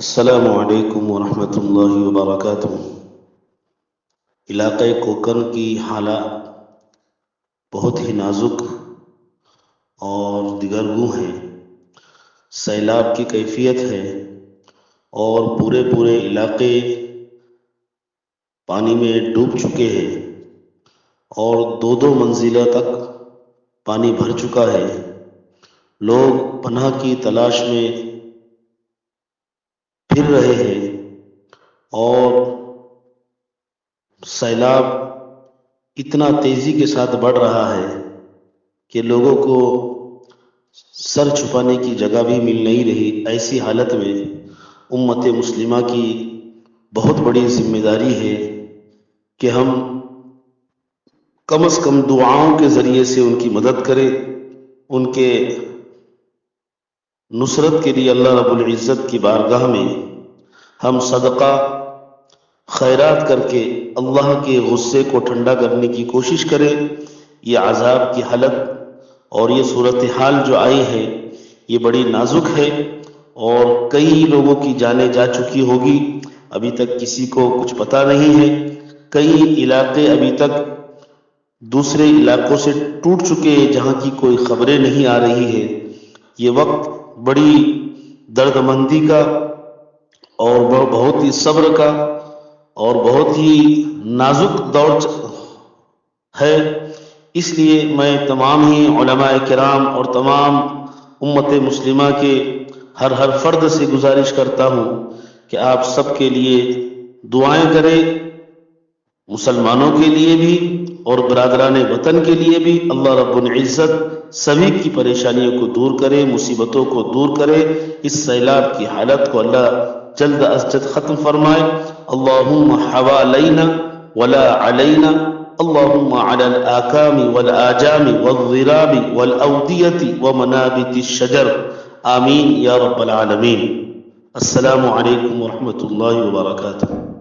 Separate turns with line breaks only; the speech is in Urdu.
السلام علیکم ورحمۃ اللہ وبرکاتہ۔ علاقۂ کوکن کی حالات بہت ہی نازک اور دگرگوں ہیں۔ سیلاب کی کیفیت ہے اور پورے علاقے پانی میں ڈوب چکے ہیں اور دو منزلوں تک پانی بھر چکا ہے۔ لوگ پناہ کی تلاش میں پھر رہے ہیں اور سیلاب اتنا تیزی کے ساتھ بڑھ رہا ہے کہ لوگوں کو سر چھپانے کی جگہ بھی مل نہیں رہی۔ ایسی حالت میں امت مسلمہ کی بہت بڑی ذمہ داری ہے کہ ہم کم از کم دعاؤں کے ذریعے سے ان کی مدد کریں، ان کے نصرت کے لیے اللہ رب العزت کی بارگاہ میں ہم صدقہ خیرات کر کے اللہ کے غصے کو ٹھنڈا کرنے کی کوشش کریں۔ یہ عذاب کی حالت اور یہ صورتحال جو آئی ہے یہ بڑی نازک ہے اور کئی لوگوں کی جانیں جا چکی ہوگی، ابھی تک کسی کو کچھ پتہ نہیں ہے۔ کئی علاقے ابھی تک دوسرے علاقوں سے ٹوٹ چکے ہیں جہاں کی کوئی خبریں نہیں آ رہی ہے۔ یہ وقت بڑی درد مندی کا اور بہت ہی صبر کا اور بہت ہی نازک دور ہے۔ اس لیے میں تمام ہی علماء کرام اور تمام امت مسلمہ کے ہر فرد سے گزارش کرتا ہوں کہ آپ سب کے لیے دعائیں کریں، مسلمانوں کے لیے بھی اور برادران وطن کے لیے بھی۔ اللہ رب العزت سبھی کی پریشانیوں کو دور کرے، مصیبتوں کو دور کرے، اس سیلاب کی حالت کو اللہ جلد از جلد ختم فرمائے۔ اللہم حوالینا ولا علینا، اللہم علی الآکام والآجام والضراب والأودیة ومنابت الشجر، آمین یا رب العالمین۔ السلام علیکم ورحمۃ اللہ وبرکاتہ۔